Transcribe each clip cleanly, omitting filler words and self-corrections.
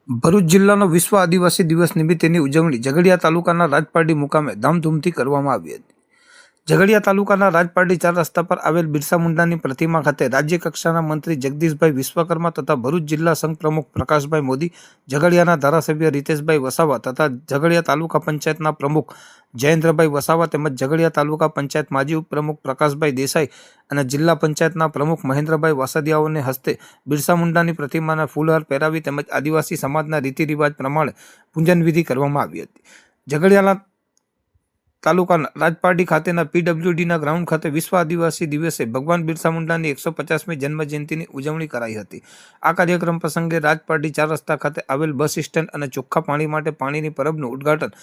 ભરૂચ જિલ્લાનો વિશ્વ આદિવાસી દિવસ નિમિત્તેની ઉજવણી ઝઘડિયા તાલુકાના રાજપારડી મુકામે ધામધૂમથી કરવામાં આવી હતી. ઝઘડિયા તાલુકાના રાજપારડી 4 રસ્તા પર આવેલ બિરસા મુંડાની પ્રતિમા ખાતે રાજ્ય કક્ષાના મંત્રી જગદીશભાઈ વિશ્વકર્મા તથા ભરૂચ જિલ્લા સંઘ પ્રમુખ પ્રકાશભાઈ મોદી, ઝઘડિયાના ધારાસભ્ય રીતેશભાઈ વસાવા તથા ઝઘડિયા તાલુકા પંચાયતના પ્રમુખ જયેન્દ્રભાઈ વસાવા તેમજ ઝઘડિયા તાલુકા પંચાયત માજી ઉપપ્રમુખ પ્રકાશભાઈ દેસાઈ અને જિલ્લા પંચાયતના પ્રમુખ મહેન્દ્રભાઈ વાસદિયાઓને હસ્તે બિરસા મુંડાની પ્રતિમાને ફૂલહાર પહેરાવી તેમજ આદિવાસી સમાજના રીતિ રિવાજ પ્રમાણે પૂજન વિધિ કરવામાં આવી હતી. ઝઘડિયાના તાલુકાના રાજપારડી ખાતેના પીડબ્લ્યુડીના ગ્રાઉન્ડ ખાતે વિશ્વ આદિવાસી દિવસે ભગવાન બિરસા મુંડાની 150મી જન્મજયંતિની ઉજવણી કરાઈ હતી. આ કાર્યક્રમ પ્રસંગે રાજપારડી 4 રસ્તા ખાતે આવેલ બસ સ્ટેન્ડ અને ચોખ્ખા પાણી માટે પાણીની પરબનું ઉદ્ઘાટન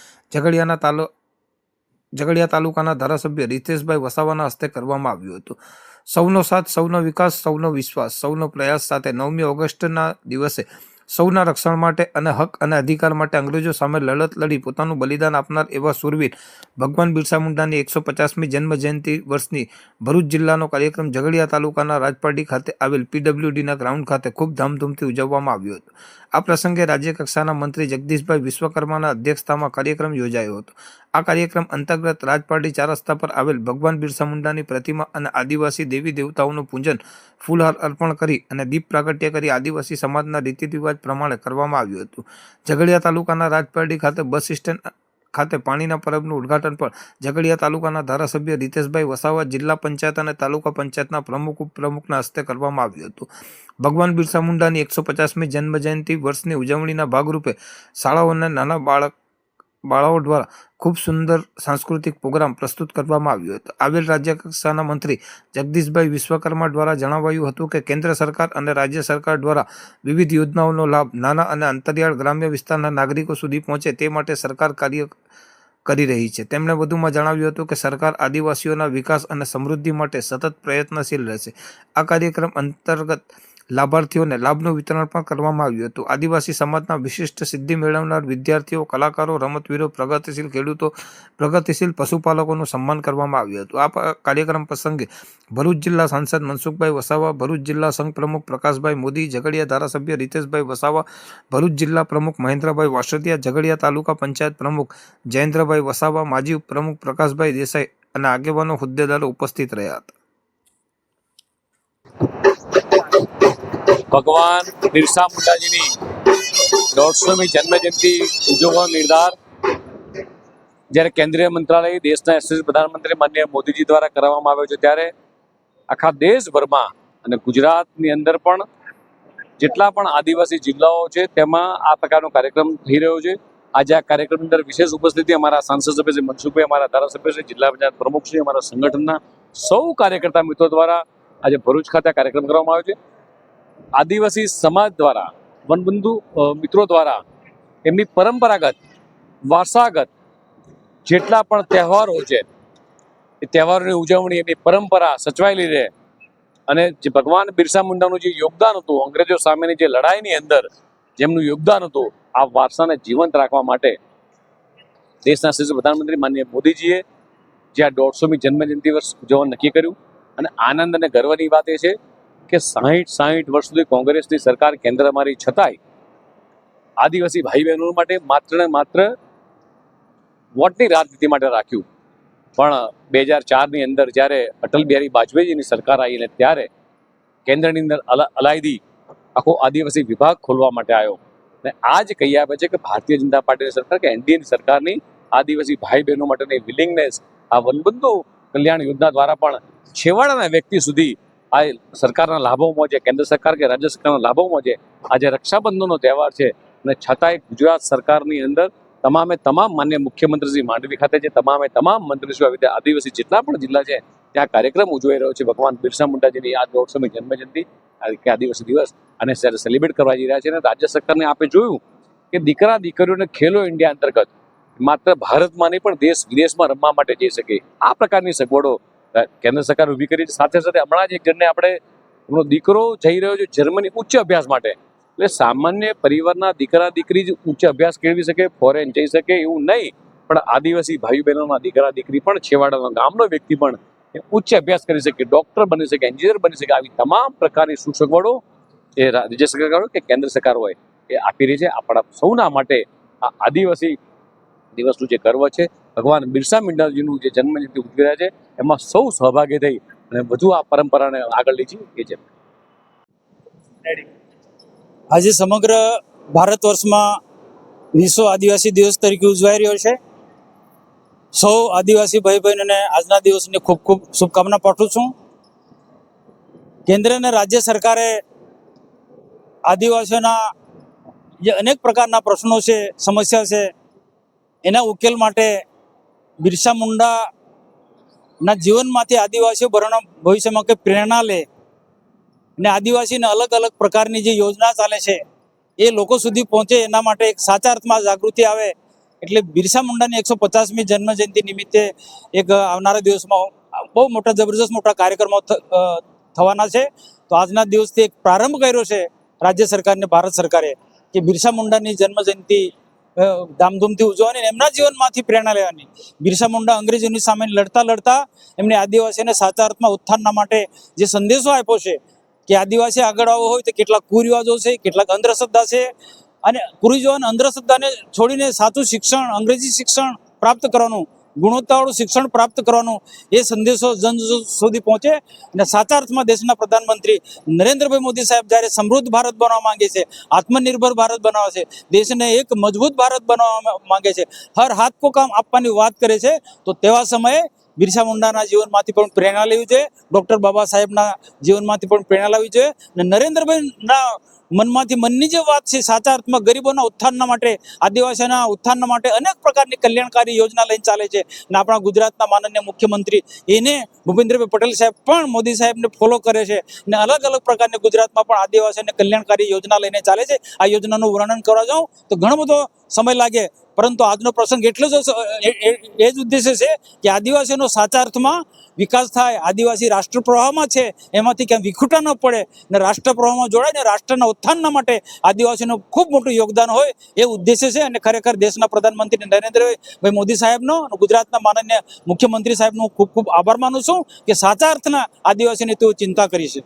ઝઘડિયા તાલુકાના ધારાસભ્ય રીતેશભાઈ વસાવાના હસ્તે કરવામાં આવ્યું હતું. સૌનો સાથ, સૌનો વિકાસ, સૌનો વિશ્વાસ, સૌનો પ્રયાસ સાથે 9મી ઓગસ્ટના દિવસે સૌના રક્ષણ માટે અને હક અને અધિકાર માટે અંગ્રેજો સામે લડત લડી પોતાનું બલિદાન આપનાર એવા શૂરવીર ભગવાન બિરસા મુંડાની 150મી જન્મજયંતિ વર્ષની ભરૂચ જિલ્લાનો કાર્યક્રમ ઝઘડિયા તાલુકાના રાજપારડી ખાતે આવેલ પીડબ્લ્યુડીના ગ્રાઉન્ડ ખાતે ખૂબ ધામધૂમથી ઉજવવામાં આવ્યો હતો. આ પ્રસંગે રાજ્ય કક્ષાના મંત્રી જગદીશભાઈ વિશ્વકર્માના અધ્યક્ષતામાં કાર્યક્રમ યોજાયો હતો. આ કાર્યક્રમ અંતર્ગત રાજપારડી 4 રસ્તા પર આવેલ ભગવાન બિરસા મુંડાની પ્રતિમા અને આદિવાસી દેવી દેવતાઓનું પૂજન, ફૂલહાર અર્પણ કરી અને દીપ પ્રાગટ્ય કરી આદિવાસી સમાજના રીતિ રિવાજ પ્રમાણે કરવામાં આવ્યું હતું. ઝઘડિયા તાલુકાના રાજપારડી ખાતે બસ સ્ટેન્ડ ખાતે પાણીના પરબનું ઉદ્ઘાટન પણ ઝઘડિયા તાલુકાના ધારાસભ્ય રીતેશભાઈ વસાવા, જિલ્લા પંચાયત અને તાલુકા પંચાયતના પ્રમુખ ઉપપ્રમુખના હસ્તે કરવામાં આવ્યું હતું. ભગવાન બિરસા મુંડાની 150મી જન્મજયંતિ વર્ષની ઉજવણીના ભાગરૂપે શાળાઓના નાના બાળાઓ દ્વારા ખૂબ સુંદર સાંસ્કૃતિક પ્રોગ્રામ પ્રસ્તુત કરવામાં આવ્યો હતો. આવેલ રાજ્ય કક્ષાના મંત્રી જગદીશભાઈ વિશ્વકર્મા દ્વારા જણાવાયું હતું કે કેન્દ્ર સરકાર અને રાજ્ય સરકાર દ્વારા વિવિધ યોજનાઓનો લાભ નાના અને અંતરિયાળ ગ્રામ્ય વિસ્તારના નાગરિકો સુધી પહોંચે તે માટે સરકાર કાર્ય કરી રહી છે. તેમણે વધુમાં જણાવ્યું હતું કે સરકાર આદિવાસીઓના વિકાસ અને સમૃદ્ધિ માટે સતત પ્રયત્નશીલ રહેશે. આ કાર્યક્રમ અંતર્ગત લાભાર્થીઓને લાભનું વિતરણ પણ કરવામાં આવ્યું હતું. આદિવાસી સમાજના વિશિષ્ટ સિદ્ધિ મેળવનાર વિદ્યાર્થીઓ, કલાકારો, રમતવીરો, પ્રગતિશીલ ખેડૂતો, પ્રગતિશીલ પશુપાલકોનું સન્માન કરવામાં આવ્યું હતું. આ કાર્યક્રમ પ્રસંગે ભરૂચ જિલ્લા સાંસદ મનસુખભાઈ વસાવા, ભરૂચ જિલ્લા સંઘ પ્રમુખ પ્રકાશભાઈ મોદી, ઝઘડિયા ધારાસભ્ય રીતેશભાઈ વસાવા, ભરૂચ જિલ્લા પ્રમુખ મહેન્દ્રભાઈ વાસદિયા, ઝઘડિયા તાલુકા પંચાયત પ્રમુખ જયેન્દ્રભાઈ વસાવા, માજી ઉપપ્રમુખ પ્રકાશભાઈ દેસાઈ અને આગેવાનો હોદ્દેદારો ઉપસ્થિત રહ્યા હતા. ભગવાન બિરસા મુંડાજીની 150મી જન્મજયંતિ ઉજવવાનો નિર્ધાર જ્યારે કેન્દ્રીય મંત્રાલય, દેશના યશસ્વી પ્રધાનમંત્રી માનનીય મોદીજી દ્વારા કરવામાં આવ્યો છે, ત્યારે આખા દેશભરમાં અને ગુજરાતની અંદર પણ જેટલા પણ આદિવાસી જિલ્લાઓ છે તેમાં આ પ્રકારનો કાર્યક્રમ થઈ રહ્યો છે. આજે આ કાર્યક્રમની અંદર વિશેષ ઉપસ્થિતિ અમારા સાંસદ સભ્ય શ્રી મનસુખભાઈ, અમારા ધારાસભ્ય શ્રી, જિલ્લા પંચાયત પ્રમુખ શ્રી, અમારા સંગઠનના સૌ કાર્યકર્તા મિત્રો દ્વારા આજે ભરૂચ ખાતે કાર્યક્રમ કરવામાં આવ્યો છે. આદિવાસી સમાજ દ્વારા, વનબંધુ મિત્રો દ્વારા એમની પરંપરાગત, વારસાગત જેટલા પણ તહેવારો છે એ તહેવારોની ઉજવણી, એમની પરંપરા સચવાયેલી રહે અને જે ભગવાન બિરસા મુંડાનું જે યોગદાન હતું, અંગ્રેજો સામેની જે લડાઈની અંદર જેમનું યોગદાન હતું, આ વારસાને જીવંત રાખવા માટે દેશના યશસ્વી પ્રધાનમંત્રી માનનીય મોદીજીએ જે આ 150મી જન્મજયંતિ વર્ષ ઉજવવાનું નક્કી કર્યું. અને આનંદ અને ગર્વની વાત એ છે કે 60 વર્ષ સુધી કોંગ્રેસની સરકાર કેન્દ્રમાં રહી છતાંય આદિવાસી ભાઈ બહેનો માટે માત્ર ને માત્ર વોટની રાજનીતિ માટે રાખ્યું. પણ 2004ની અંદર જ્યારે અટલ બિહારી વાજપેયીજીની સરકાર આવી અને ત્યારે કેન્દ્રની અંદર અલાયદી આખો આદિવાસી વિભાગ ખોલવા માટે આવ્યો. અને આ જ કહી આપે છે કે ભારતીય જનતા પાર્ટીની સરકાર, કે એનડીએની સરકારની આદિવાસી ભાઈ બહેનો માટેની વિલિંગનેસ આ વનબંધુ કલ્યાણ યોજના દ્વારા પણ છેવાડાના વ્યક્તિ સુધી આ સરકારના લાભો મળે, કેન્દ્ર સરકાર કે રાજ્ય સરકારના લાભો મળે. આજે રક્ષાબંધનનો તહેવાર છે અને છતાંય ગુજરાત સરકારની અંદર તમામે તમામ માન્ય મુખ્યમંત્રી શ્રી માંડવી ખાતે છે, તમામે તમામ મંત્રીશ્રીઓ આવી રીતે આદિવાસી જેટલા પણ જિલ્લા છે ત્યાં કાર્યક્રમ ઉજવાઈ રહ્યો છે. ભગવાન બિરસા મુંડાજીની આ 150મી જન્મજયંતિ કે આદિવાસી દિવસ અને સેલિબ્રેટ કરવા જઈ રહ્યા છે. અને રાજ્ય સરકારને આપણે જોયું કે દીકરા દીકરીઓને ખેલો ઇન્ડિયા અંતર્ગત માત્ર ભારતમાં નહીં પણ દેશ વિદેશમાં રમવા માટે જઈ શકે આ પ્રકારની સગવડો કેન્દ્ર સરકાર ઊભી કરી છે. સાથે સાથે હમણાં જ એક જણને એમનો દીકરો જઈ રહ્યો છે જર્મની ઉચ્ચ અભ્યાસ માટે. એટલે સામાન્ય પરિવારના દીકરા દીકરી જ ઉચ્ચ અભ્યાસ કેળવી શકે, ફોરેન જઈ શકે એવું નહીં, પણ આદિવાસી ભાઈ બહેનોના દીકરા દીકરી પણ, છેવાડાનો ગામનો વ્યક્તિ પણ ઉચ્ચ અભ્યાસ કરી શકે, ડોક્ટર બની શકે, એન્જિનિયર બની શકે. આવી તમામ પ્રકારની સુસગવડો એ રાજ્ય સરકાર હોય કે કેન્દ્ર સરકાર હોય એ આપી રહી છે. આપણા સૌના માટે આ આદિવાસી દિવસનું જે ગર્વ છે, ભગવાન બિરસા મુંડાજીનું જે જન્મજયંતિ ઉજવી રહ્યા છે, એમાં સૌ સહભાગી થઈ અને વધુ આ પરંપરાને આગળ લઈ જઈએ એ છે. આજે સમગ્ર ભારત વર્ષમાં વિશ્વ આદિવાસી દિવસ તરીકે ઉજવાઈ રહ્યો છે. સૌ આદિવાસી ભાઈ બહેનોને આજના દિવસની ખૂબ ખૂબ શુભકામના પાઠવું છું. કેન્દ્ર અને રાજ્ય સરકારે આદિવાસીઓના જે અનેક પ્રકારના પ્રશ્નો છે, સમસ્યા છે, એના ઉકેલ માટે બિરસા મુંડાના જીવનમાંથી આદિવાસીઓ ભવિષ્યમાં કંઈ પ્રેરણા લે અને આદિવાસીને અલગ અલગ પ્રકારની જે યોજના ચાલે છે એ લોકો સુધી પહોંચે, એના માટે એક સાચા અર્થમાં જાગૃતિ આવે. એટલે બિરસા મુંડાની 150મી જન્મજયંતિ નિમિત્તે એક આવનારા દિવસમાં બહુ મોટા જબરજસ્ત મોટા કાર્યક્રમો થવાના છે. તો આજના દિવસથી એક પ્રારંભ કર્યો છે રાજ્ય સરકારને, ભારત સરકારે, કે બિરસા મુંડાની જન્મજયંતિ ધામધૂમથી ઉજવવાની, એમના જીવનમાંથી પ્રેરણા લેવાની. બિરસા મુંડા અંગ્રેજોની સામે લડતા એમને આદિવાસીઓને સાચા અર્થમાં ઉત્થાનના માટે જે સંદેશો આપ્યો છે કે આદિવાસી આગળ આવવો હોય તો કેટલાક કુરિવાજો છે, કેટલાક અંધશ્રદ્ધા છે, અને કુરિવાજો અને અંધશ્રદ્ધાને છોડીને સાચું શિક્ષણ, અંગ્રેજી શિક્ષણ પ્રાપ્ત કરવાનું, ગુણવત્તાવાળું શિક્ષણ પ્રાપ્ત કરવાનું, એ સંદેશો જન સુધી પહોંચે. અને સાચા અર્થમાં દેશના પ્રધાનમંત્રી નરેન્દ્રભાઈ મોદી સાહેબ જ્યારે સમૃદ્ધ ભારત બનાવવા માંગે છે, આત્મનિર્ભર ભારત બનાવે છે, દેશને એક મજબૂત ભારત બનાવવા માંગે છે, હર હાથ કો કામ આપવાની વાત કરે છે, તો તેવા સમયે બિરસા મુંડાના જીવનમાંથી પણ પ્રેરણા લેવી જોઈએ, ડૉક્ટર બાબા સાહેબના જીવનમાંથી પણ પ્રેરણા લેવી જોઈએ. અને નરેન્દ્રભાઈના મનની જે વાત છે, સાચા અર્થમાં ગરીબોના ઉત્થાનના માટે, આદિવાસીઓના ઉત્થાનના માટે અનેક પ્રકારની કલ્યાણકારી યોજના લઈને ચાલે છે. અને આપણા ગુજરાતના માનનીય મુખ્યમંત્રી એને ભૂપેન્દ્રભાઈ પટેલ સાહેબ પણ મોદી સાહેબને ફોલો કરે છે. અને અલગ અલગ પ્રકારની ગુજરાતમાં પણ આદિવાસીઓને કલ્યાણકારી યોજના લઈને ચાલે છે. આ યોજનાનું વર્ણન કરવા જાઉં તો ઘણો બધો સમય લાગે, પરંતુ આજનો પ્રસંગ એટલો જ એ જ ઉદ્દેશ્ય છે કે આદિવાસીઓનો સાચા અર્થમાં વિકાસ થાય, આદિવાસી રાષ્ટ્ર પ્રવાહમાં છે એમાંથી ક્યાં વિખૂટા ન પડે ને રાષ્ટ્ર પ્રવાહમાં જોડાય ને રાષ્ટ્રના ઉત્થાનના માટે આદિવાસીનું ખૂબ મોટું યોગદાન હોય, એ ઉદ્દેશ્ય છે. અને ખરેખર દેશના પ્રધાનમંત્રી નરેન્દ્રભાઈ મોદી સાહેબનો અને ગુજરાતના માનનીય મુખ્યમંત્રી સાહેબનો ખૂબ ખૂબ આભાર માનું છું કે સાચા અર્થના આદિવાસીની તેઓ ચિંતા કરી છે.